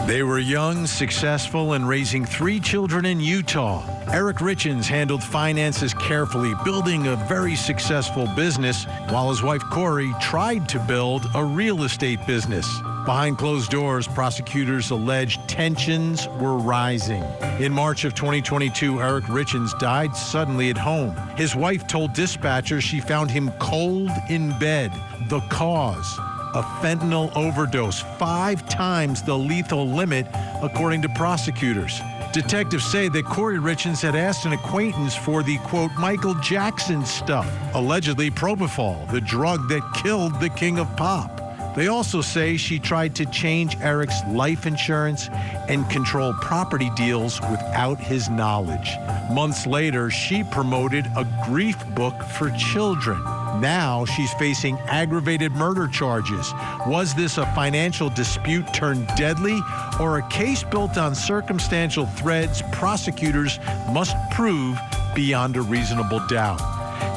They were young, successful, and raising 3 children in Utah. Eric Richins handled finances carefully, building a very successful business, while his wife Kouri tried to build a real estate business. Behind closed doors, prosecutors alleged tensions were rising. In March of 2022, Eric Richins died suddenly at home. His wife told dispatchers she found him cold in bed. The cause? A fentanyl overdose, 5 times the lethal limit, according to prosecutors. Detectives say that Kouri Richins had asked an acquaintance for the, quote, Michael Jackson stuff, allegedly propofol, the drug that killed the king of pop. They also say she tried to change Eric's life insurance and control property deals without his knowledge. Months later, she promoted a grief book for children. Now she's facing aggravated murder charges. Was this a financial dispute turned deadly, or a case built on circumstantial threads prosecutors must prove beyond a reasonable doubt?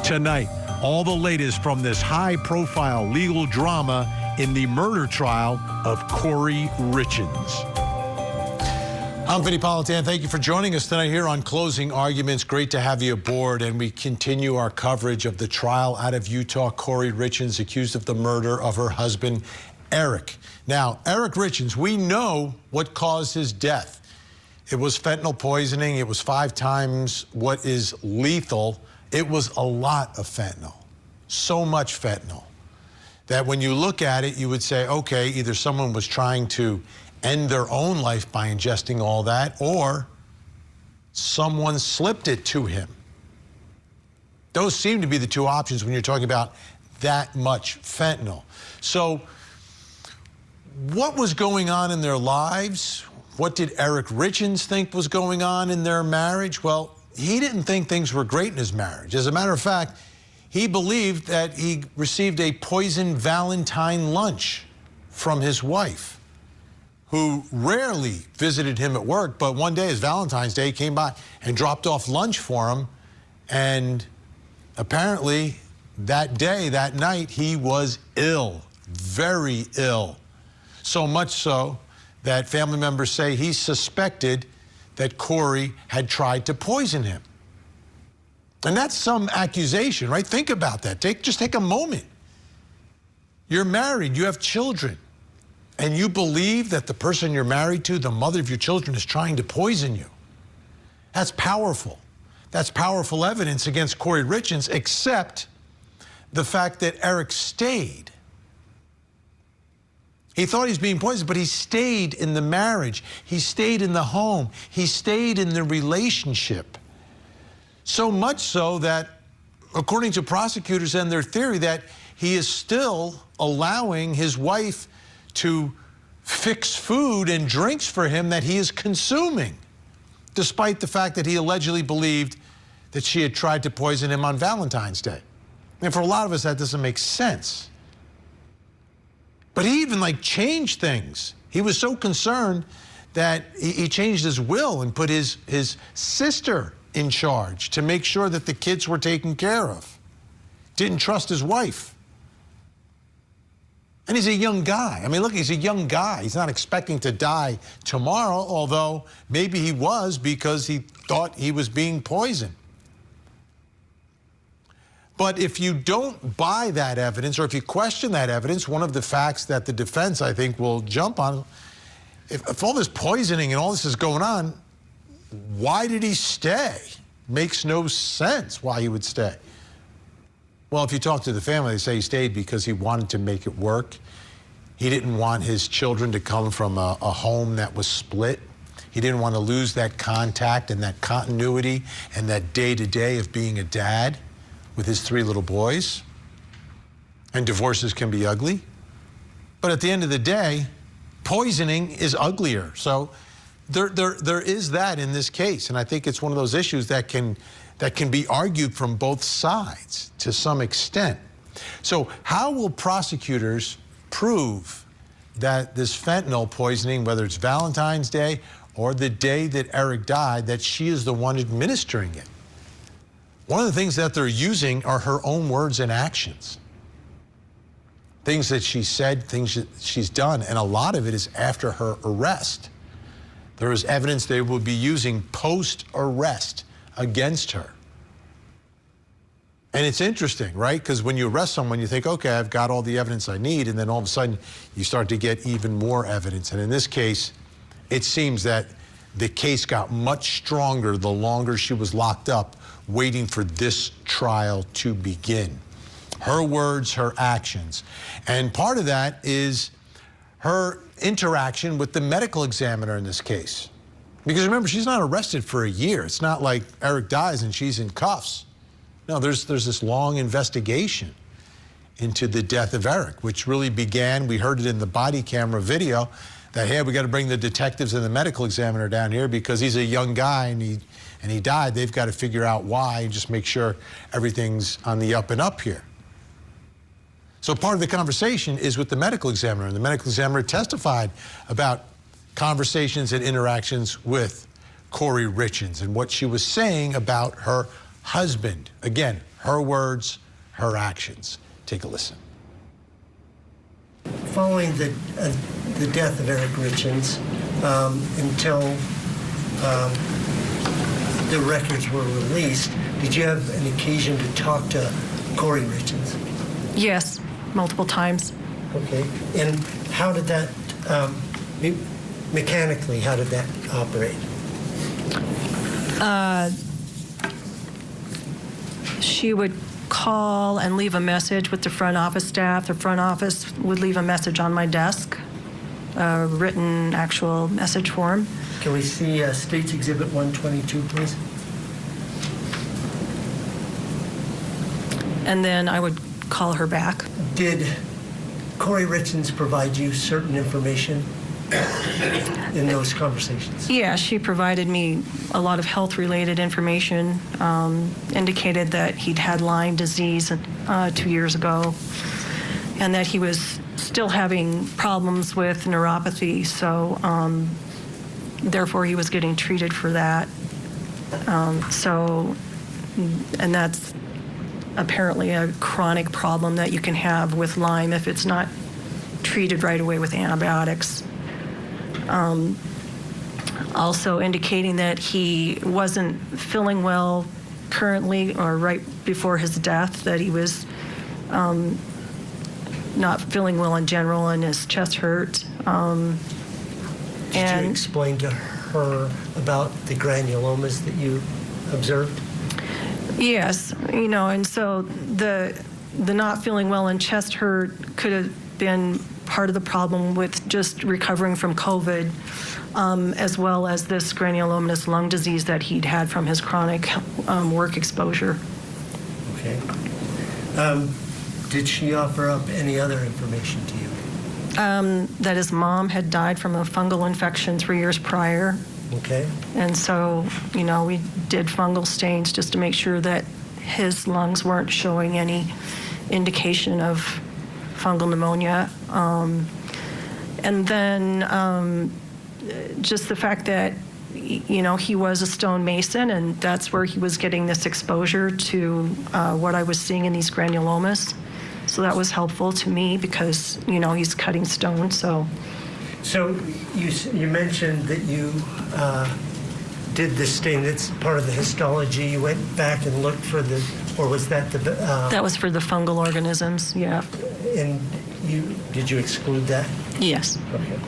Tonight, all the latest from this high-profile legal drama in the murder trial of Kouri Richins. I'm Vinny Politan. Thank you for joining us tonight here on Closing Arguments. Great to have you aboard, and we continue our coverage of the trial out of Utah. Kouri Richins, accused of the murder of her husband, Eric. Now, Eric Richins, we know what caused his death. It was fentanyl poisoning. It was 5 times what is lethal. It was a lot of fentanyl, so much fentanyl, that when you look at it, you would say, okay, either someone was trying to end their own life by ingesting all that, or someone slipped it to him. Those seem to be the 2 options when you're talking about that much fentanyl. So what was going on in their lives? What did Eric Richins think was going on in their marriage? Well, he didn't think things were great in his marriage. As a matter of fact, he believed that he received a poisoned Valentine lunch from his wife, who rarely visited him at work, but one day, as Valentine's Day, came by and dropped off lunch for him. And apparently that day, that night, he was ill, very ill. So much so that family members say he suspected that Kouri had tried to poison him. And that's some accusation, right? Think about that. Just take a moment. You're married, you have children, and you believe that the person you're married to, the mother of your children, is trying to poison you. That's powerful. That's powerful evidence against Kouri Richins, except the fact that Eric stayed. He thought he was being poisoned, but he stayed in the marriage. He stayed in the home. He stayed in the relationship. So much so that, according to prosecutors and their theory, that he is still allowing his wife to fix food and drinks for him that he is consuming, despite the fact that he allegedly believed that she had tried to poison him on Valentine's Day. And for a lot of us, that doesn't make sense. But he even changed things. He was so concerned that he changed his will and put his sister in charge to make sure that the kids were taken care of. Didn't trust his wife. And he's a young guy. I mean, look, he's a young guy. He's not expecting to die tomorrow, although maybe he was, because he thought he was being poisoned. But if you don't buy that evidence, or if you question that evidence, one of the facts that the defense, I think, will jump on, if all this poisoning and all this is going on, why did he stay? Makes no sense why he would stay. Well, if you talk to the family, they say he stayed because he wanted to make it work. He didn't want his children to come from a home that was split. He didn't want to lose that contact and that continuity and that day-to-day of being a dad with his 3 little boys. And divorces can be ugly. But at the end of the day, poisoning is uglier. So there is that in this case. And I think it's one of those issues that can be argued from both sides to some extent. So how will prosecutors prove that this fentanyl poisoning, whether it's Valentine's Day or the day that Eric died, that she is the one administering it? One of the things that they're using are her own words and actions. Things that she said, things that she's done, and a lot of it is after her arrest. There is evidence they will be using post-arrest against her. And it's interesting, right? Because when you arrest someone, you think, okay, I've got all the evidence I need, and then all of a sudden you start to get even more evidence. And in this case, it seems that the case got much stronger the longer she was locked up, waiting for this trial to begin. Her words, her actions. And part of that is her interaction with the medical examiner in this case. Because remember, she's not arrested for a year. It's not like Eric dies and she's in cuffs. No, there's this long investigation into the death of Eric, which really began, we heard it in the body camera video, that, hey, we got to bring the detectives and the medical examiner down here because he's a young guy and he died. They've got to figure out why and just make sure everything's on the up and up here. So part of the conversation is with the medical examiner, and the medical examiner testified about conversations and interactions with Kouri Richins and what she was saying about her husband. Again, her words, her actions. Take a listen. Following the death of Eric Richins, until the records were released, did you have an occasion to talk to Kouri Richins? Yes, multiple times. Okay, and how did that, mechanically, how did that operate? She would call and leave a message with the front office staff. The front office would leave a message on my desk, a written actual message form. Can we see State's Exhibit 122, please? And then I would call her back. Did Kouri Richins provide you certain information in those conversations? Yeah, she provided me a lot of health-related information, indicated that he'd had Lyme disease 2 years ago, and that he was still having problems with neuropathy, so therefore he was getting treated for that. And that's apparently a chronic problem that you can have with Lyme if it's not treated right away with antibiotics. Also indicating that he wasn't feeling well currently or right before his death, that he was not feeling well in general and his chest hurt. Did you explain to her about the granulomas that you observed? Yes, you know, and so the not feeling well and chest hurt could have been part of the problem with just recovering from COVID, as well as this granulomatous lung disease that he'd had from his chronic work exposure. Okay. Did she offer up any other information to you? That his mom had died from a fungal infection 3 years prior. Okay. And so, you know, we did fungal stains just to make sure that his lungs weren't showing any indication of fungal pneumonia. And then just the fact that, you know, he was a stonemason, and that's where he was getting this exposure to what I was seeing in these granulomas. So that was helpful to me because, you know, he's cutting stone, so. So you mentioned that you did this stain. That's part of the histology. You went back and looked for the, or was that the? That was for the fungal organisms, yeah. And did you exclude that? Yes. Okay.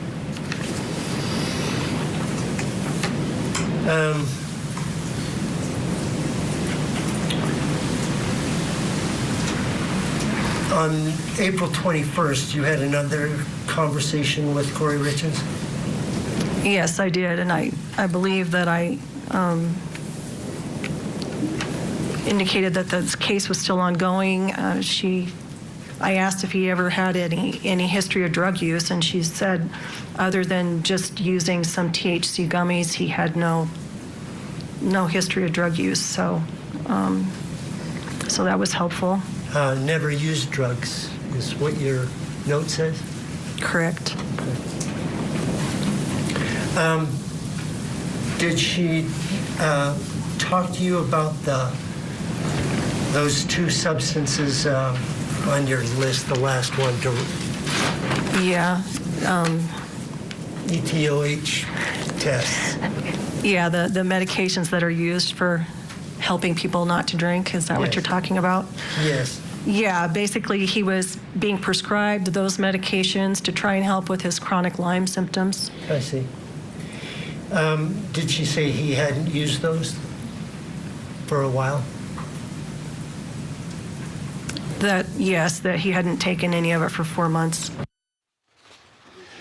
On April 21st, you had another conversation with Kouri Richins? Yes, I did, and I believe that I indicated that this case was still ongoing. I asked if he ever had any history of drug use, and she said, other than just using some THC gummies, he had no history of drug use. So that was helpful. Never used drugs is what your note says? Correct. Okay. Did she talk to you about those two substances on your list, the last one? Yeah. ETOH tests. Yeah, the medications that are used for helping people not to drink. Is that what Yes. you're talking about? Yes. Yeah, basically he was being prescribed those medications to try and help with his chronic Lyme symptoms. I see. Did she say he hadn't used those for a while? Yes, that he hadn't taken any of it for 4 months.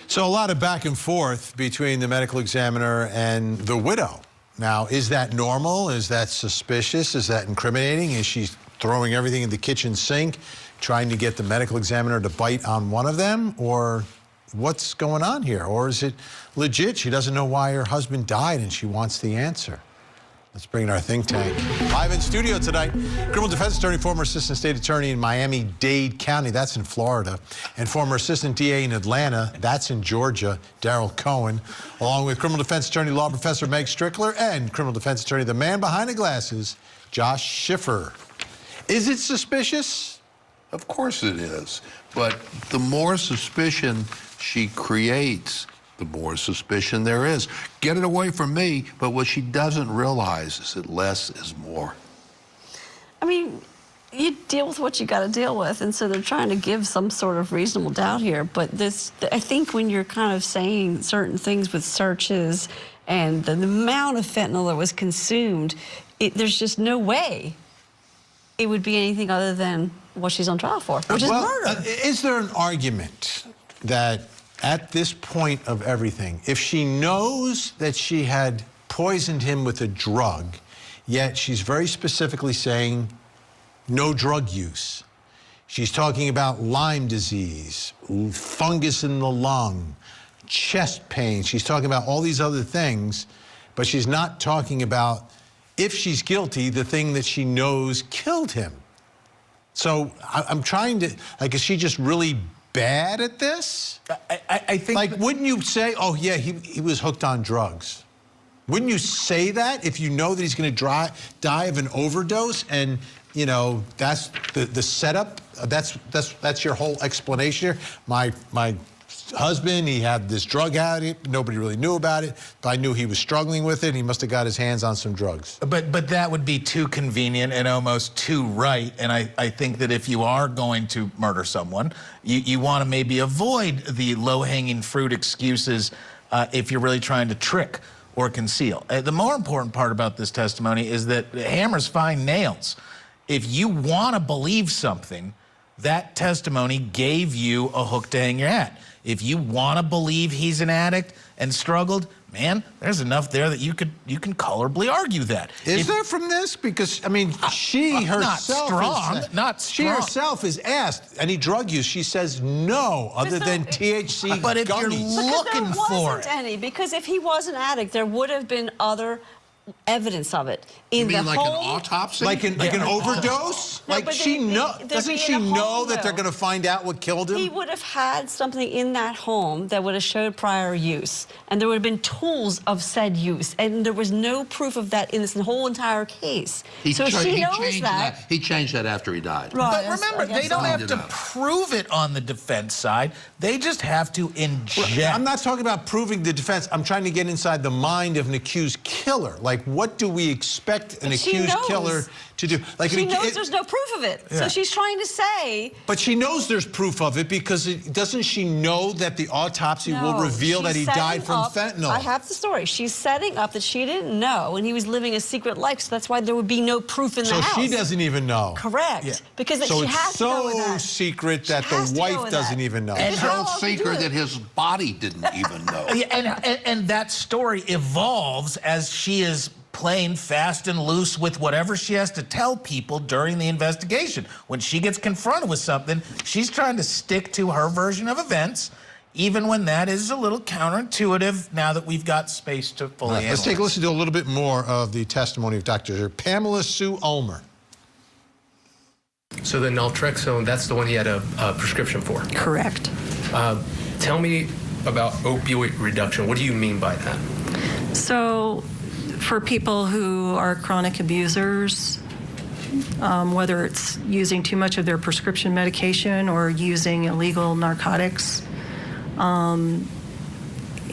So a lot of back and forth between the medical examiner and the widow. Now, is that normal? Is that suspicious? Is that incriminating? Is she throwing everything in the kitchen sink, trying to get the medical examiner to bite on one of them? Or what's going on here? Or is it legit? She doesn't know why her husband died and she wants the answer. Let's bring in our think tank. Live in studio tonight, criminal defense attorney, former assistant state attorney in Miami-Dade County, that's in Florida, and former assistant DA in Atlanta, that's in Georgia, Daryl Cohen, along with criminal defense attorney, law professor Meg Strickler, and criminal defense attorney, the man behind the glasses, Josh Schiffer. Is it suspicious? Of course it is. But the more suspicion she creates, the more suspicion there is. Get it away from me, but what she doesn't realize is that less is more. I mean, you deal with what you got to deal with, and so they're trying to give some sort of reasonable doubt here. But I think when you're kind of saying certain things with searches and the amount of fentanyl that was consumed, there's just no way it would be anything other than what she's on trial for, which is murder. Is there an argument that at this point of everything, if she knows that she had poisoned him with a drug, yet she's very specifically saying no drug use. She's talking about Lyme disease, fungus in the lung, chest pain. She's talking about all these other things, but she's not talking about, if she's guilty, the thing that she knows killed him. So I'm trying to, like, is she just really bad at this? I think, like, wouldn't you say, oh yeah, he was hooked on drugs? Wouldn't you say that if you know that he's going to die of an overdose, and you know that's the setup? That's your whole explanation here. My husband, he had this drug addict. Nobody really knew about it, but I knew he was struggling with it. He must have got his hands on some drugs. but that would be too convenient and almost too right. And I think that if you are going to murder someone, you want to maybe avoid the low-hanging fruit excuses if you're really trying to trick or conceal. The more important part about this testimony is that hammers find nails. If you want to believe something, that testimony gave you a hook to hang your hat. If you want to believe he's an addict and struggled, man, there's enough there that you can colorably argue that. Is there from this? Because, I mean, she herself She herself is asked, any drug use? She says no, other than THC But if you're gummies. looking there for wasn't it. any, because if he was an addict, there would have been other evidence of it. You mean like an autopsy? Like an overdose? No, like but she there'd doesn't be she in a know home, that they're though. going to find out what killed him? He would have had something in that home that would have showed prior use, and there would have been tools of said use, and there was no proof of that in this whole entire case. So she knows that. He changed that after he died. Right. But remember, they don't have to prove it on the defense side. They just have to inject. I'm not talking about proving the defense. I'm trying to get inside the mind of an accused killer. Like, what do we expect an accused killer to do? Like, she knows there's no proof of it. Yeah. So she's trying to say. But she knows there's proof of it because doesn't she know that the autopsy will reveal that he died from fentanyl? I have the story. She's setting up that she didn't know, and he was living a secret life, so that's why there would be no proof in the house. So she doesn't even know. Correct. Yeah. Because so she it's has to go with so that. secret that She has the to go wife with doesn't that. even know. And How so else would you secret do that it? his body didn't even know. And that story evolves as she is playing fast and loose with whatever she has to tell people during the investigation. When she gets confronted with something, she's trying to stick to her version of events, even when that is a little counterintuitive now that we've got space to fully analyze. Let's take a listen to a little bit more of the testimony of Dr. Pamela Sue Ulmer. So the naltrexone, that's the one he had a prescription for. Correct. Tell me about opioid reduction. What do you mean by that? So for people who are chronic abusers, whether it's using too much of their prescription medication or using illegal narcotics,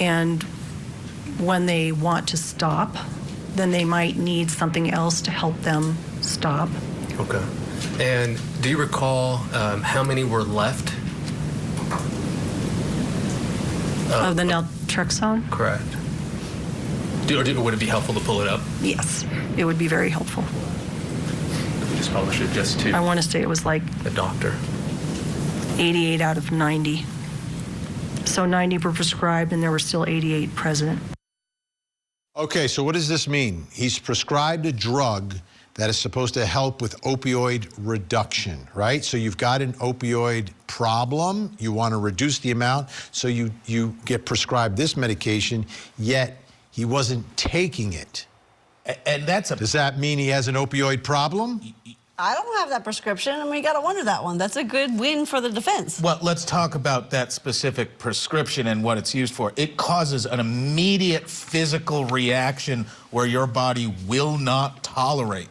And when they want to stop, then they might need something else to help them stop. Okay. And do you recall how many were left? Of the naltrexone? Correct. Would it be helpful to pull it up? Yes, it would be very helpful. Just publish it just I to want to say it was like the doctor. 88 out of 90. So 90 were prescribed and there were still 88 present. Okay, so what does this mean? He's prescribed a drug that is supposed to help with opioid reduction, right? So you've got an opioid problem, you want to reduce the amount, so you get prescribed this medication, yet he wasn't taking it. And that's a... Does that mean he has an opioid problem? I don't have that prescription, and we got to wonder that one. That's a good win for the defense. Well, let's talk about that specific prescription and what it's used for. It causes an immediate physical reaction where your body will not tolerate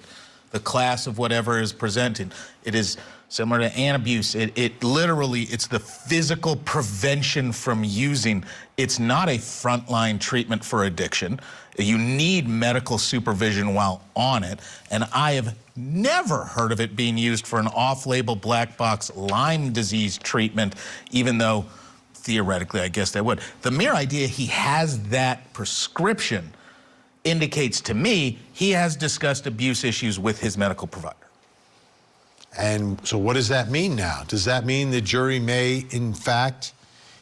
the class of whatever is presented. It is similar to antabuse. It literally, it's the physical prevention from using. It's not a frontline treatment for addiction. You need medical supervision while on it. And I have never heard of it being used for an off-label black box Lyme disease treatment, even though theoretically, I guess they would. The mere idea he has that prescription indicates to me he has discussed abuse issues with his medical provider. And so what does that mean now? Does that mean the jury may, in fact,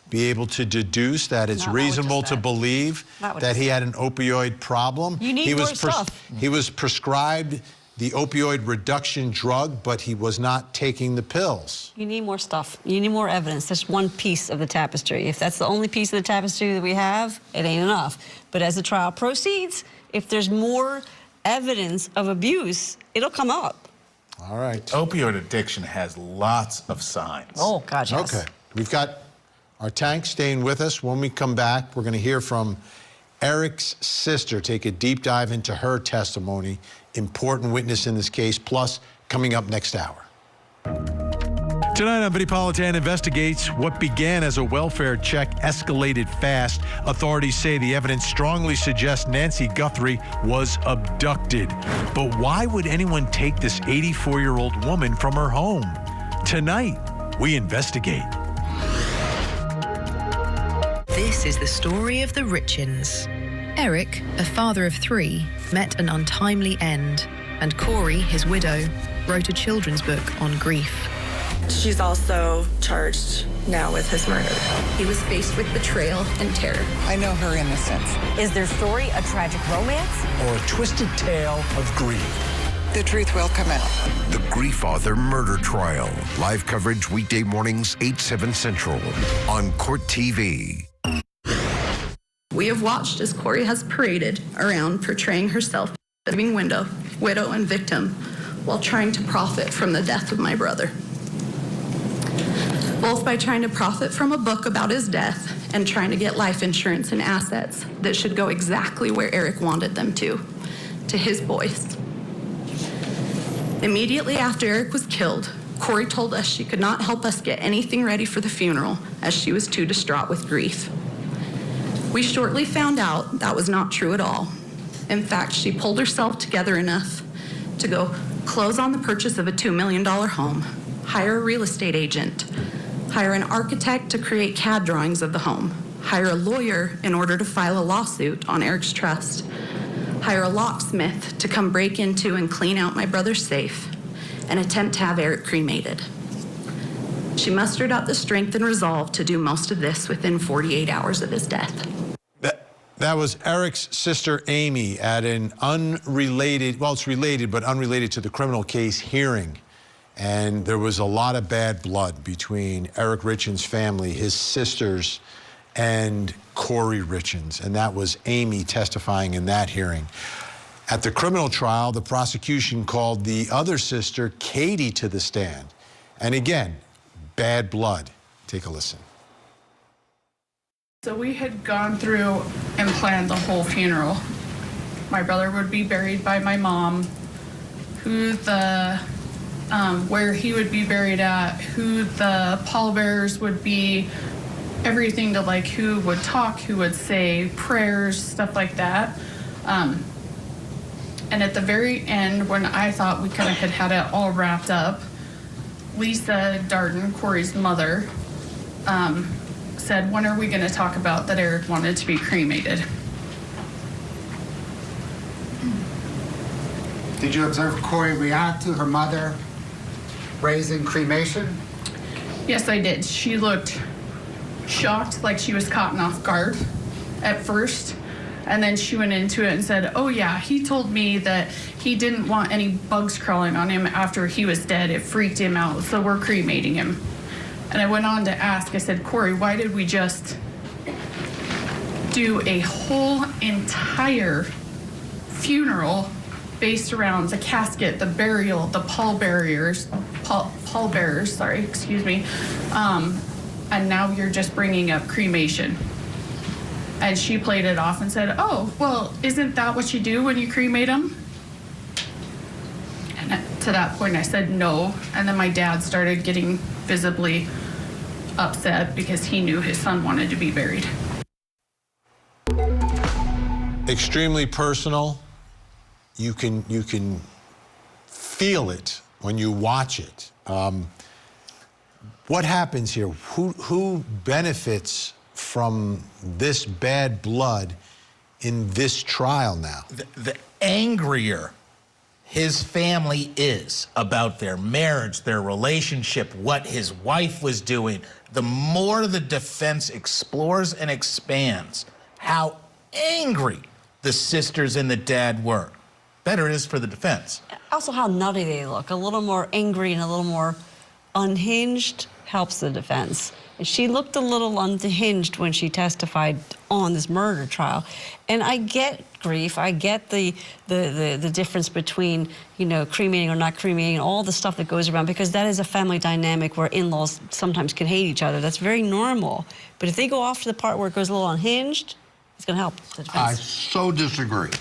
be able to deduce that it's reasonable to believe that he had an opioid problem? You need more stuff. He was prescribed the opioid reduction drug, but he was not taking the pills. You need more stuff. You need more evidence. That's one piece of the tapestry. If that's the only piece of the tapestry that we have, it ain't enough. But as the trial proceeds, if there's more evidence of abuse, it'll come up. All right. Opioid addiction has lots of signs. Oh, God, yes. Okay. We've got our tank staying with us. When we come back, we're going to hear from Eric's sister, take a deep dive into her testimony, important witness in this case, plus coming up next hour. Tonight on Vittipolitan Investigates, what began as a welfare check escalated fast. Authorities say the evidence strongly suggests Nancy Guthrie was abducted. But why would anyone take this 84-year-old woman from her home? Tonight, we investigate. This is the story of the Richins. Eric, a father of 3, met an untimely end, and Kouri, his widow, wrote a children's book on grief. She's also charged now with his murder. He was faced with betrayal and terror. I know her innocence. Is their story a tragic romance? Or a twisted tale of grief? The truth will come out. The Grief Author Murder Trial. Live coverage weekday mornings, 8, 7 Central on Court TV. We have watched as Kouri has paraded around portraying herself as a living widow and victim while trying to profit from the death of my brother. Both by trying to profit from a book about his death and trying to get life insurance and assets that should go exactly where Eric wanted them to his boys. Immediately after Eric was killed, Kouri told us she could not help us get anything ready for the funeral as she was too distraught with grief. We shortly found out that was not true at all. In fact, she pulled herself together enough to go close on the purchase of a $2 million home, hire a real estate agent, hire an architect to create CAD drawings of the home, hire a lawyer in order to file a lawsuit on Eric's trust, hire a locksmith to come break into and clean out my brother's safe, and attempt to have Eric cremated. She mustered up the strength and resolve to do most of this within 48 hours of his death. That was Eric's sister, Amy, at an unrelated, well, it's related, but unrelated to the criminal case hearing. And there was a lot of bad blood between Eric Richins' family, his sisters, and Kouri Richins. And that was Amy testifying in that hearing. At the criminal trial, the prosecution called the other sister, Katie, to the stand. And again, bad blood. Take a listen. So we had gone through and planned the whole funeral. My brother would be buried by my mom, where he would be buried at, who the pallbearers would be, everything to like who would talk, who would say prayers, stuff like that. And at the very end, when I thought we kind of had it all wrapped up, Lisa Darden, Kouri's mother, said, when are we going to talk about that Eric wanted to be cremated? Did you observe Kouri react to her mother raising cremation? Yes, I did. She looked shocked, like she was caught off guard at first. And then she went into it and said, oh yeah, he told me that he didn't want any bugs crawling on him after he was dead. It freaked him out, so we're cremating him. And I went on to ask, I said, Kouri, why did we just do a whole entire funeral based around the casket, the burial, the pallbearers, and now you're just bringing up cremation? And she played it off and said, oh, well, isn't that what you do when you cremate them? And to that point, I said no. And then my dad started getting visibly upset because he knew his son wanted to be buried. Extremely personal. You can feel it when you watch it. What happens here? Who benefits from this bad blood in this trial now? The angrier his family is about their marriage, their relationship, what his wife was doing, the more the defense explores and expands how angry the sisters and the dad were, better it is for the defense. Also how nutty they look. A little more angry and a little more unhinged helps the defense. And she looked a little unhinged when she testified on this murder trial. And I get grief. I get the difference between, you know, cremating or not cremating, all the stuff that goes around, because that is a family dynamic where in-laws sometimes can hate each other. That's very normal. But if they go off to the part where it goes a little unhinged, it's going to help the defense. I so disagree.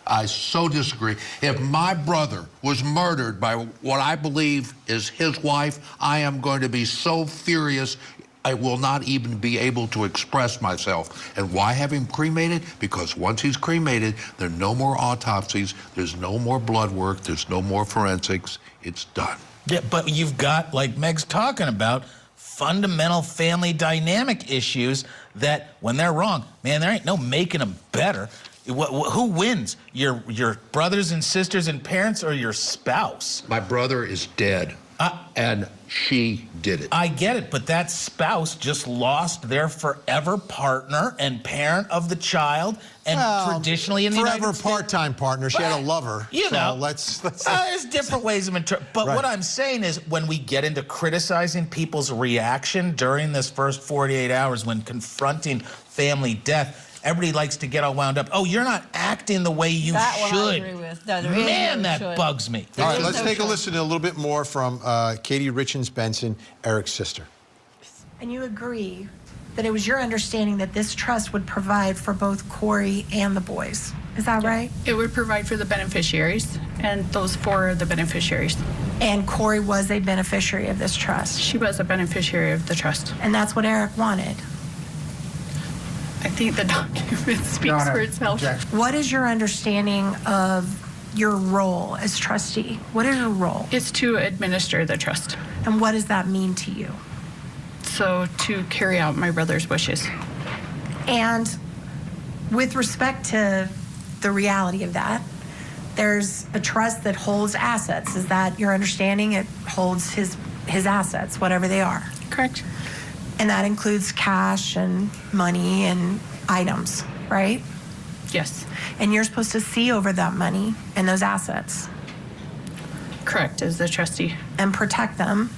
I so disagree. If my brother was murdered by what I believe is his wife, I am going to be so furious I will not even be able to express myself. And why have him cremated? Because once he's cremated, there are no more autopsies, there's no more blood work, there's no more forensics. It's done. Yeah, but you've got, like Meg's talking about, fundamental family dynamic issues that when they're wrong, man, there ain't no making them better. Who wins? Your brothers and sisters and parents, or your spouse? My brother is dead, and she did it. I get it, but that spouse just lost their forever partner and parent of the child, and traditionally in the United States, forever part-time partner. She had a lover. You so know, let's there's different ways of interpreting. But Right. what I'm saying is, when we get into criticizing people's reaction during this first 48 hours when confronting family death, everybody likes to get all wound up. Oh, you're not acting the way you that should. One I agree with. No, there is Man, no that should. bugs me. All right, let's take a listen to a little bit more from Katie Richins Benson, Eric's sister. And you agree that it was your understanding that this trust would provide for both Kouri and the boys. Is that right? It would provide for the beneficiaries, and those four are the beneficiaries. And Kouri was a beneficiary of this trust. She was a beneficiary of the trust. And that's what Eric wanted. I think the document speaks for itself. What is your understanding of your role as trustee? What is your role? It's to administer the trust. And what does that mean to you? So to carry out my brother's wishes. And with respect to the reality of that, there's a trust that holds assets. Is that your understanding? It holds his assets, whatever they are. Correct. And that includes cash and money and items, right? Yes. And you're supposed to see over that money and those assets. Correct, as the trustee. And protect them,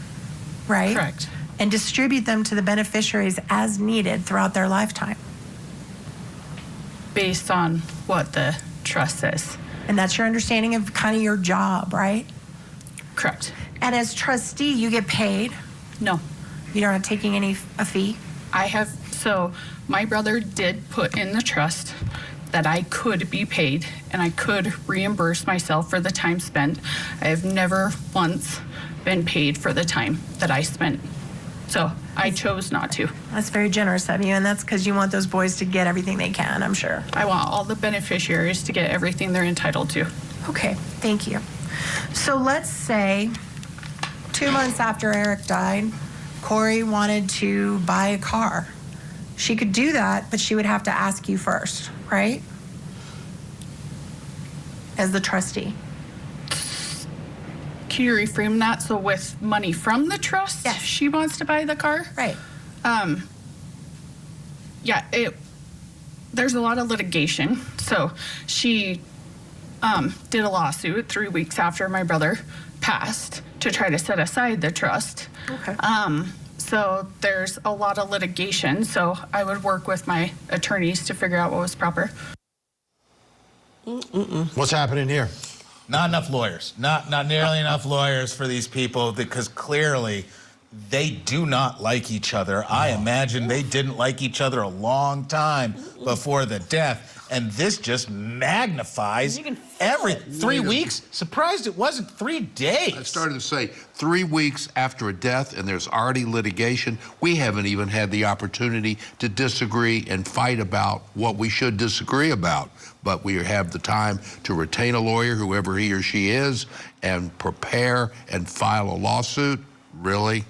right? Correct. And distribute them to the beneficiaries as needed throughout their lifetime. Based on what the trust says. And that's your understanding of kind of your job, right? Correct. And as trustee, you get paid? No. You're not taking a fee? So my brother did put in the trust that I could be paid and I could reimburse myself for the time spent. I have never once been paid for the time that I spent So I chose not to. That's very generous of you, and that's because you want those boys to get everything they can, I'm sure. I want all the beneficiaries to get everything they're entitled to. Okay, thank you. So let's say 2 months after Eric died, Kouri wanted to buy a car. She could do that, but she would have to ask you first, right? As the trustee. Can you reframe that? So with money from the trust, yes, she wants to buy the car? Right. Yeah, there's a lot of litigation. So she did a lawsuit 3 weeks after my brother passed to try to set aside the trust. Okay. So there's a lot of litigation. So I would work with my attorneys to figure out what was proper. What's happening here? Not enough lawyers. Not nearly enough lawyers for these people, because clearly they do not like each other. I imagine they didn't like each other a long time before the death. And this just magnifies every 3 weeks. Surprised it wasn't 3 days. I started to say 3 weeks after a death and there's already litigation. We haven't even had the opportunity to disagree and fight about what we should disagree about. But we have the time to retain a lawyer, whoever he or she is, and prepare and file a lawsuit. Really?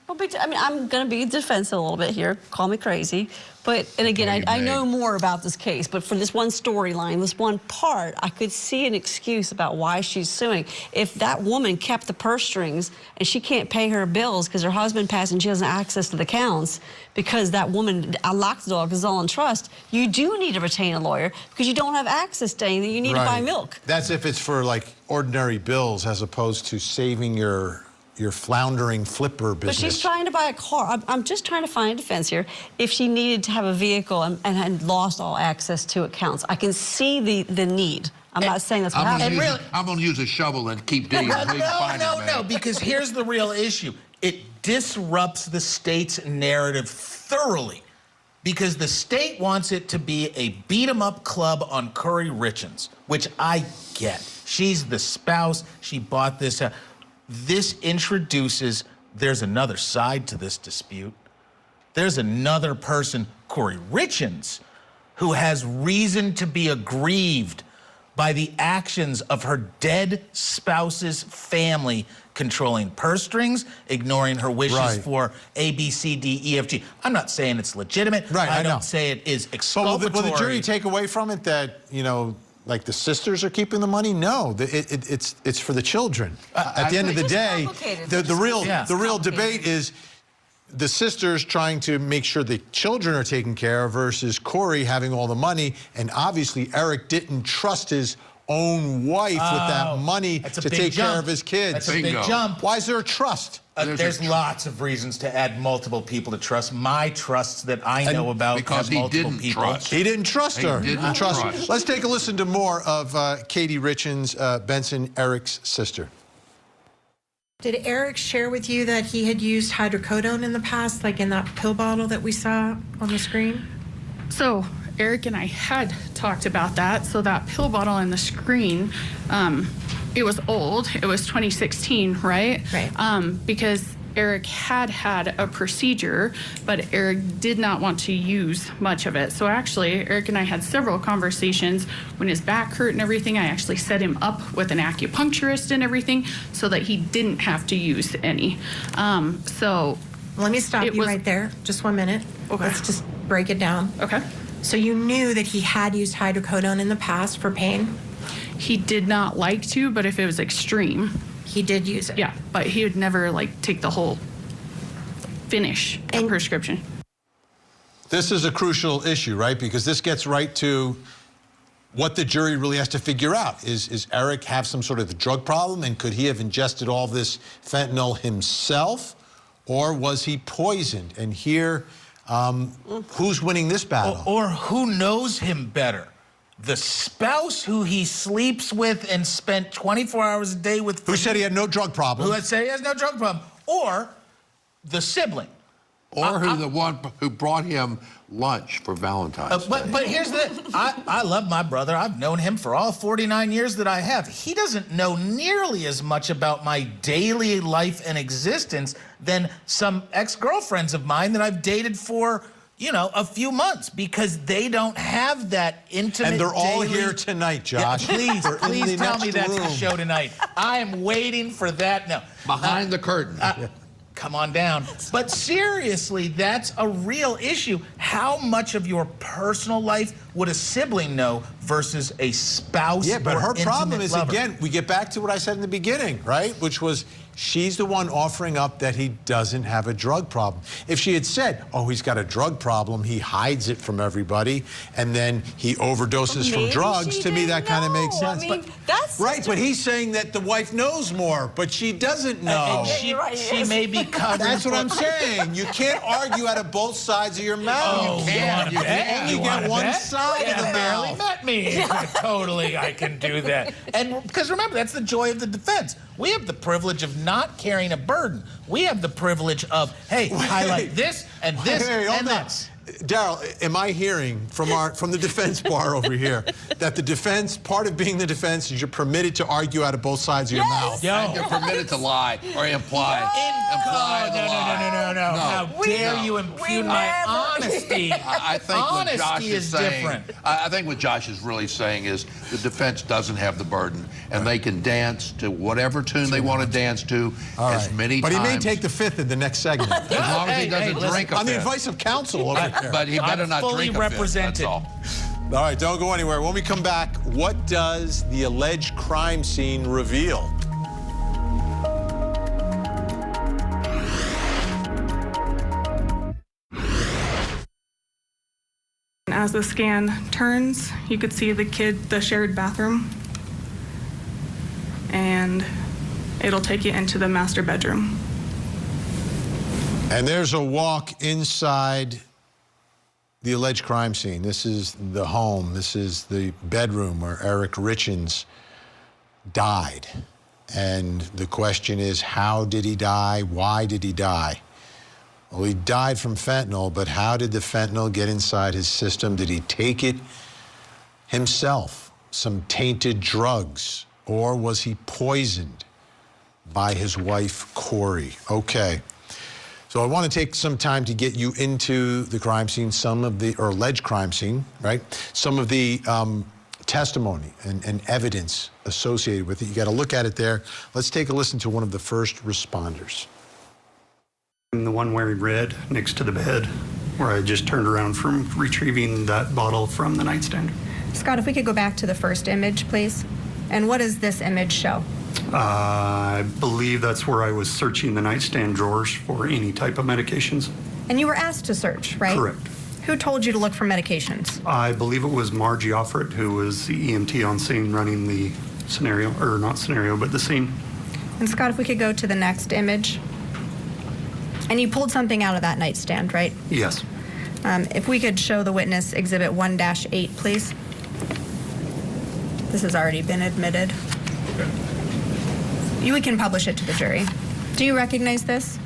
Well, I mean, I'm going to be defensive a little bit here. Call me crazy. But, and again, I know more about this case, but for this one storyline, this one part, I could see an excuse about why she's suing. If that woman kept the purse strings and she can't pay her bills because her husband passed and she doesn't have access to the accounts because that woman locked the dog because it's all in trust, you do need to retain a lawyer because you don't have access to anything. You need to buy milk. That's if it's for like ordinary bills as opposed to saving your floundering flipper business. But she's trying to buy a car. I'm just trying to find a defense here. If she needed to have a vehicle and had lost all access to accounts, I can see the need. I'm not saying that's what happened. I'm going to use a shovel and keep digging. No, because here's the real issue. It disrupts the state's narrative thoroughly, because the state wants it to be a beat-em-up club on Kouri Richins, which I get. She's the spouse. She bought this. This introduces, there's another side to this dispute. There's another person, Kouri Richins, who has reason to be aggrieved by the actions of her dead spouse's family, controlling purse strings, ignoring her wishes for A, B, C, D, E, F, G. I'm not saying it's legitimate. Right, I don't say it is exculpatory. But will the jury take away from it that, you know, like the sisters are keeping the money? No, it's for the children. At the end of the day, the real debate is the sisters trying to make sure the children are taken care of versus Kouri having all the money. And obviously, Eric didn't trust his own wife with that money to take care of his kids. That's a big jump. Why is there a trust? There's lots of reasons to add multiple people to trust. My trusts that I know about because have multiple people. He didn't trust her. He didn't trust. Let's take a listen to more of Kouri Richins, Benson, Eric's sister. Did Eric share with you that he had used hydrocodone in the past, like in that pill bottle that we saw on the screen? So Eric and I had talked about that. So that pill bottle on the screen, it was old. It was 2016, right? Right. Because Eric had a procedure, but Eric did not want to use much of it. So actually, Eric and I had several conversations. When his back hurt and everything, I actually set him up with an acupuncturist and everything so that he didn't have to use any. So let me stop you right there. Just 1 minute. Okay. Let's just break it down. Okay. So you knew that he had used hydrocodone in the past for pain? He did not like to, but if it was extreme. He did use it? Yeah, but he would never like take the whole finish prescription. This is a crucial issue, right? Because this gets right to what the jury really has to figure out. Is Eric have some sort of drug problem, and could he have ingested all this fentanyl himself, or was he poisoned? And here, who's winning this battle? Or who knows him better? The spouse who he sleeps with and spent 24 hours a day with. Who said he had no drug problem. Who said he has no drug problem. Or the sibling Or the one who brought him lunch for Valentine's Day. But here's I love my brother. I've known him for all 49 years that I have. He doesn't know nearly as much about my daily life and existence than some ex-girlfriends of mine that I've dated for, you know, a few months, because they don't have that intimate. And they're all daily... here tonight, Josh. Yeah, please tell me that's room. the show tonight. I am waiting for that now. Behind the curtain. Come on down. But seriously, that's a real issue. How much of your personal life would a sibling know versus a spouse? Yeah, but or her problem intimate is, lover? again, we get back to what I said in the beginning, right? Which was, she's the one offering up that he doesn't have a drug problem. If she had said, oh, he's got a drug problem, he hides it from everybody, and then he overdoses from drugs, to me that kind of makes sense. I mean, that's right, but he's saying that the wife knows more, but she doesn't know. And she may be covered. That's what I'm saying. You can't argue out of both sides of your mouth. Oh, You can't. you only get one side of the barely mouth. met me. Totally, I can do that. And because remember, that's the joy of the defense. We have the privilege of not carrying a burden. We have the privilege of, hey, highlight this and this and this. Daryl, am I hearing from the defense bar over here that the defense, part of being the defense, is you're permitted to argue out of both sides of your mouth? And you're permitted to lie or imply. No. How dare you impugn my honesty? I think what Josh Honesty is is saying, different. I think what Josh is really saying is the defense doesn't have the burden, and they can dance to whatever tune they want to dance to as many times. But he may take the fifth in the next segment. As long as he doesn't drink a On the fifth. advice of counsel over there. But he better not fully drink a fifth, represented. that's all. All right, don't go anywhere. When we come back, what does the alleged crime scene reveal? As the scan turns, you could see the shared bathroom, and it'll take you into the master bedroom. And there's a walk inside the alleged crime scene. This is the home. This is the bedroom where Eric Richins died. And the question is, how did he die? Why did he die? Well, he died from fentanyl, but how did the fentanyl get inside his system? Did he take it himself? Some tainted drugs? Or was he poisoned by his wife, Kouri? Okay. So I want to take some time to get you into the crime scene, or alleged crime scene, right? Some of the testimony and evidence associated with it. You got to look at it there. Let's take a listen to one of the first responders. The one wearing red next to the bed, where I just turned around from retrieving that bottle from the nightstand. Scott, if we could go back to the first image, please. And what does this image show? I believe that's where I was searching the nightstand drawers for any type of medications. And you were asked to search, right? Correct. Who told you to look for medications? I believe it was Margie Offred, who was the EMT on scene running the scenario, or not scenario, but the scene. And Scott, if we could go to the next image. And you pulled something out of that nightstand, right? Yes. If we could show the witness Exhibit 1-8, please. This has already been admitted. We can publish it to the jury. Do you recognize this?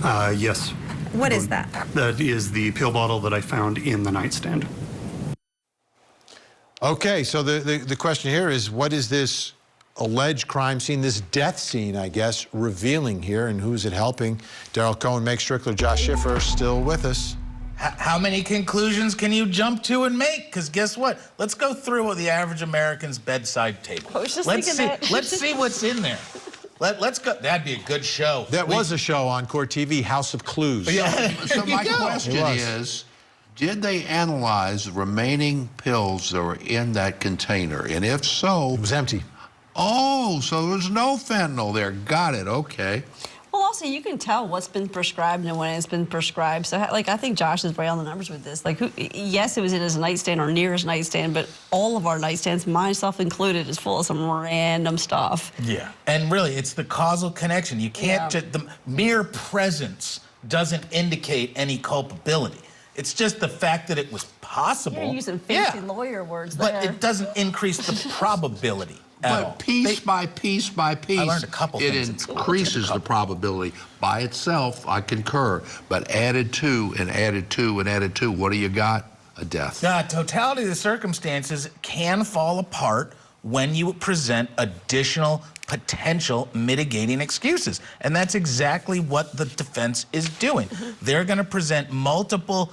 Yes. What is that? That is the pill bottle that I found in the nightstand. Okay, so the question here is, what is this alleged crime scene, this death scene, I guess, revealing here, and who's it helping? Daryl Cohen, Meg Strickler, Josh Schiffer still with us. How many conclusions can you jump to and make? Because guess what? Let's go through what the average American's bedside table. I was just let's thinking see. that. Let's see what's in there. Let's go. That'd be a good show. That was a show on Court TV, House of Clues. Yeah. So my question is, did they analyze the remaining pills that were in that container? And if so... It was empty. Oh, so there's no fentanyl there. Got it. Okay. Well, also, you can tell what's been prescribed and when it's been prescribed. So, like, I think Josh is right on the numbers with this. Like, yes, it was in his nightstand or near his nightstand, but all of our nightstands, myself included, is full of some random stuff. Yeah. And really, it's the causal connection. You can't just... The mere presence doesn't indicate any culpability. It's just the fact that it was possible. You're using fancy lawyer words there. But it doesn't increase the probability at all. But piece by piece by piece, I learned a couple it things in school. increases the probability. By itself, I concur, but added to and added to and added to, what do you got? A death. The totality of the circumstances can fall apart when you present additional potential mitigating excuses. And that's exactly what the defense is doing. They're going to present multiple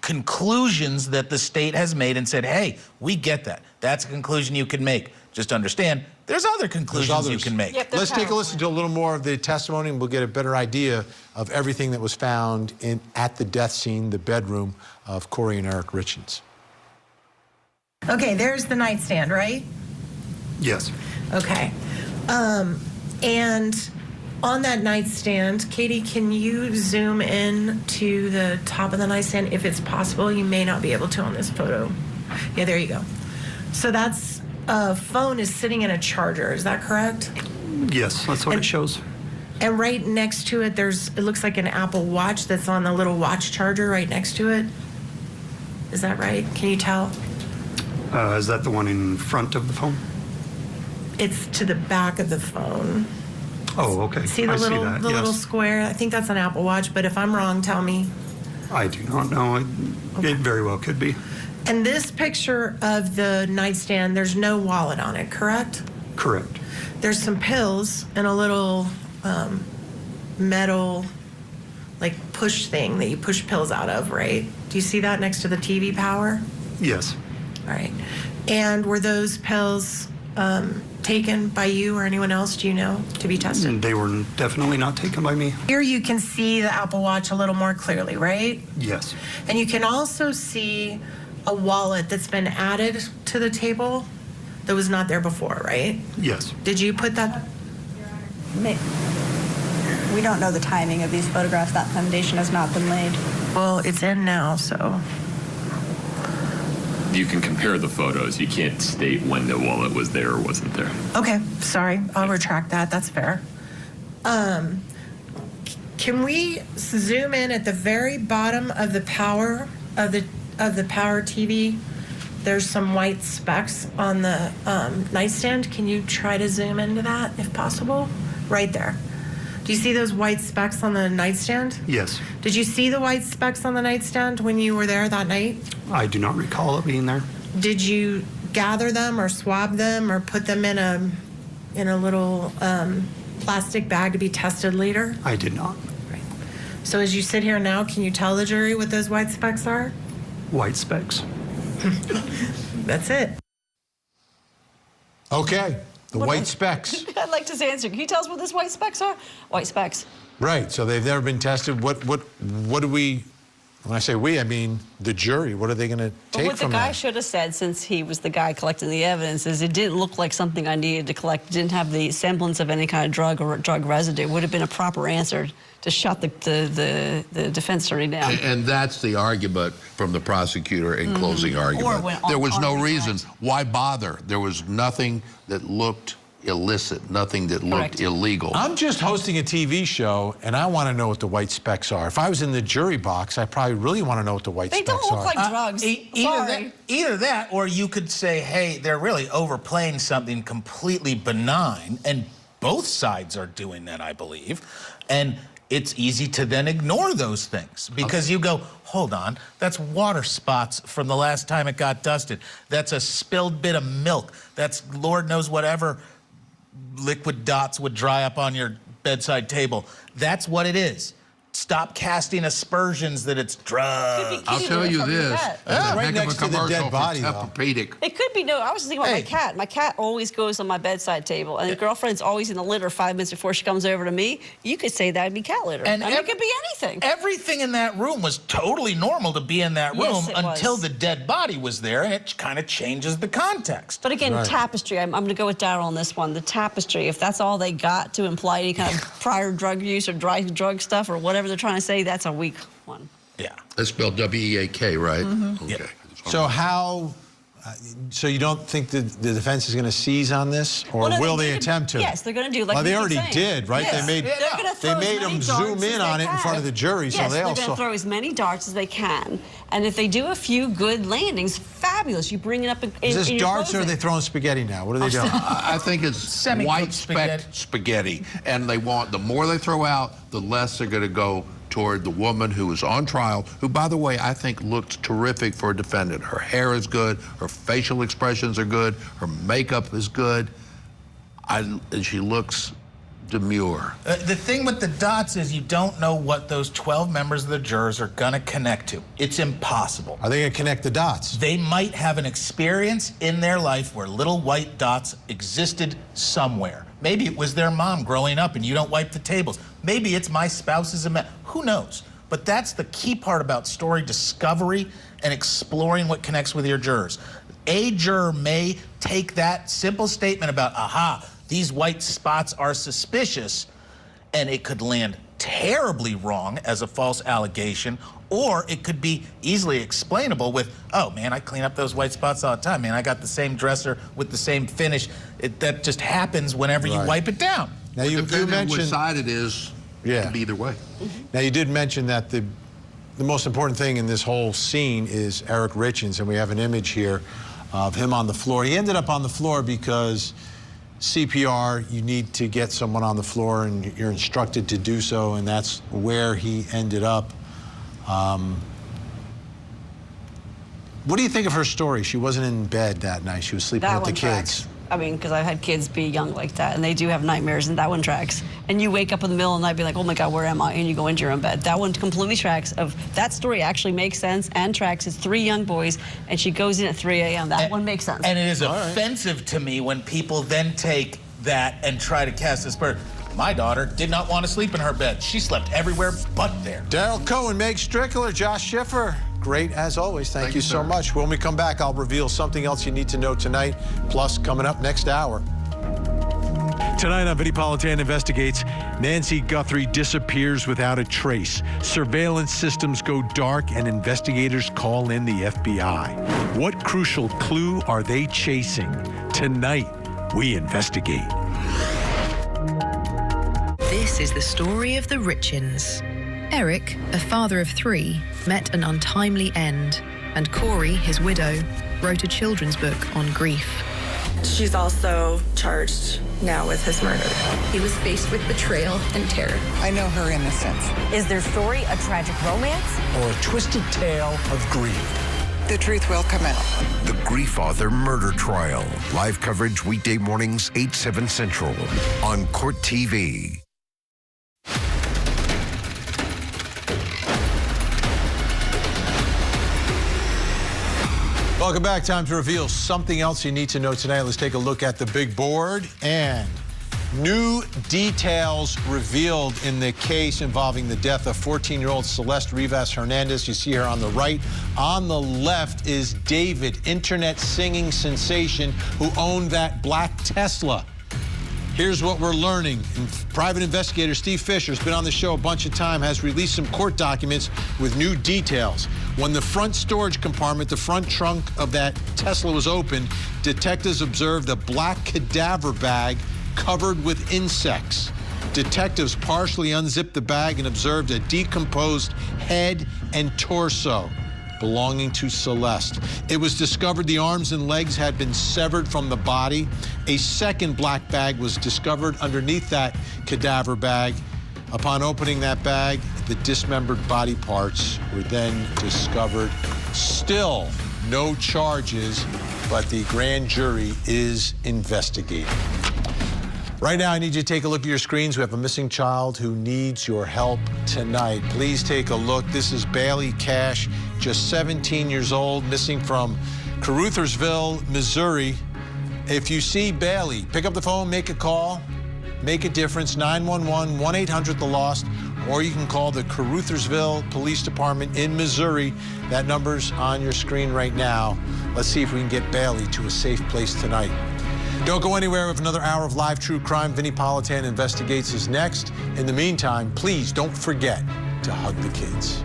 conclusions that the state has made and said, hey, we get that. That's a conclusion you can make. Just understand, there's other conclusions you can make. Yep, let's take a listen to a little more of the testimony, and we'll get a better idea of everything that was found at the death scene, the bedroom of Kouri and Eric Richins. Okay, there's the nightstand, right? Yes. Okay. And on that nightstand, Katie, can you zoom in to the top of the nightstand if it's possible? You may not be able to on this photo. Yeah, there you go. So that's a phone is sitting in a charger. Is that correct? Yes, that's what it shows. And right next to it, it looks like an Apple Watch that's on the little watch charger right next to it. Is that right? Can you tell? Is that the one in front of the phone? It's to the back of the phone. Oh, okay. See the little square? I think that's an Apple Watch, but if I'm wrong, tell me. I do not know. It very well could be. And this picture of the nightstand, there's no wallet on it, correct? Correct. There's some pills and a little metal, like push thing that you push pills out of, right? Do you see that next to the TV power? Yes. All right. And were those pills taken by you or anyone else, do you know, to be tested? They were definitely not taken by me. Here you can see the Apple Watch a little more clearly, right? Yes. And you can also see a wallet that's been added to the table that was not there before, right? Yes. Did you put that? We don't know the timing of these photographs. That foundation has not been laid. Well, it's in now, so. You can compare the photos. You can't state when the wallet was there or wasn't there. Okay, sorry. I'll retract that. That's fair. Can we zoom in at the very bottom of the power of the power TV? There's some white specks on the nightstand. Can you try to zoom into that if possible? Right there. Do you see those white specks on the nightstand? Yes. Did you see the white specks on the nightstand when you were there that night? I do not recall it being there. Did you gather them or swab them or put them in a little plastic bag to be tested later? I did not. Right. So as you sit here now, can you tell the jury what those white specks are? White specks. That's it. Okay, the white specks. I'd like to answer. Can you tell us what those white specks are? White specks. Right, so they've never been tested. What do we, when I say we, I mean the jury, what are they going to take what from the guy that? should have said, since he was the guy collecting the evidence, is it didn't look like something I needed to collect. It didn't have the semblance of any kind of drug or drug residue. It would have been a proper answer to shut the defense attorney down. And that's the argument from the prosecutor in closing argument. There was no reason. Why bother? There was nothing that looked illicit, nothing that looked illegal. I'm just hosting a TV show, and I want to know what the white specks are. If I was in the jury box, I probably really want to know what the white specks are. They don't look like drugs. Either that, or you could say, hey, they're really overplaying something completely benign, and both sides are doing that, I believe. And it's easy to then ignore those things because you go, hold on, that's water spots from the last time it got dusted. That's a spilled bit of milk. That's Lord knows whatever liquid dots would dry up on your bedside table. That's what it is. Stop casting aspersions that it's drugs. I'll tell you this. Right next to the dead body, though. It could be, no, I was thinking about my cat. My cat always goes on my bedside table, and the girlfriend's always in the litter 5 minutes before she comes over to me. You could say that'd be cat litter. And it could be anything. Everything in that room was totally normal to be in that room Yes, it until was. the dead body was there, and it kind of changes the context. But again, tapestry, I'm going to go with Darryl on this one. The tapestry, if that's all they got to imply any kind of prior drug use or dry drug stuff or whatever they're trying to say, that's a weak one. Yeah. That's spelled W-E-A-K, right? Mm-hmm. Okay. So how So you don't think the defense is going to seize on this, or will they attempt to? Yes, they're going to do. Like well, they keep already saying. did, right? Yes. They made them zoom in on it in front of the jury, Yes, so they they're also. going to throw as many darts as they can, and if they do a few good landings, fabulous. You bring it up in Is this in your darts, or are closing. they throwing spaghetti now? What are they doing? I think it's white speck spaghetti, and they want the more they throw out, the less they're going to go toward the woman who was on trial, who, by the way, I think looked terrific for a defendant. Her hair is good, her facial expressions are good, her makeup is good, and she looks demure. The thing with the dots is you don't know what those 12 members of the jurors are going to connect to. It's impossible. Are they going to connect the dots? They might have an experience in their life where little white dots existed somewhere. Maybe it was their mom growing up and you don't wipe the tables. Maybe it's my spouse is a man. Who knows? But that's the key part about story discovery and exploring what connects with your jurors. A juror may take that simple statement about, aha, these white spots are suspicious, and it could land terribly wrong as a false allegation, or it could be easily explainable with, oh man, I clean up those white spots all the time, man. I got the same dresser with the same finish. That just happens whenever you wipe it down. Now you mentioned which side it is. Yeah. Could be either way. Now you did mention that the most important thing in this whole scene is Eric Richins, and we have an image here of him on the floor. He ended up on the floor because CPR, you need to get someone on the floor, and you're instructed to do so, and that's where he ended up. What do you think of her story? She wasn't in bed that night. She was sleeping with the kids. I mean, because I've had kids be young like that, and they do have nightmares, and that one tracks. And you wake up in the middle of the night, be like, oh my God, where am I? And you go into your own bed. That one completely tracks. That story actually makes sense and tracks. It's 3 young boys, and she goes in at 3 a.m. That one makes sense. And it is offensive to me when people then take that and try to cast this burden. My daughter did not want to sleep in her bed. She slept everywhere but there. Daryl Cohen, Meg Strickler, Josh Schiffer. Great as always. Thank you so much. When we come back, I'll reveal something else you need to know tonight. Plus, coming up next hour. Tonight on Vinnie Investigates, Nancy Guthrie disappears without a trace. Surveillance systems go dark and investigators call in the FBI. What crucial clue are they chasing? Tonight, we investigate. This is the story of the Richins. Eric, a father of 3, met an untimely end, and Kouri, his widow, wrote a children's book on grief. She's also charged now with his murder. He was faced with betrayal and terror. I know her innocence. Is their story a tragic romance? Or a twisted tale of grief? The truth will come out. The Grief Author Murder Trial. Live coverage weekday mornings, 8, 7 Central on Court TV. Welcome back. Time to reveal something else you need to know tonight. Let's take a look at the big board, and new details revealed in the case involving the death of 14-year-old Celeste Rivas Hernandez. You see her on the right. On the left is David, internet singing sensation, who owned that black Tesla. Here's what we're learning. Private investigator Steve Fisher has been on the show a bunch of time, has released some court documents with new details. When the front storage compartment, the front trunk of that Tesla was opened, detectives observed a black cadaver bag covered with insects. Detectives partially unzipped the bag and observed a decomposed head and torso belonging to Celeste. It was discovered the arms and legs had been severed from the body. A second black bag was discovered underneath that cadaver bag. Upon opening that bag, the dismembered body parts were then discovered. Still no charges, but the grand jury is investigating. Right now, I need you to take a look at your screens. We have a missing child who needs your help tonight. Please take a look. This is Bailey Cash, just 17 years old, missing from Caruthersville, Missouri. If you see Bailey, pick up the phone, make a call, make a difference, 911, 1-800-THE-LOST, or you can call the Caruthersville Police Department in Missouri. That number's on your screen right now. Let's see if we can get Bailey to a safe place tonight. Don't go anywhere. With another hour of live true crime. Vinnie Politan Investigates is next. In the meantime, please don't forget to hug the kids.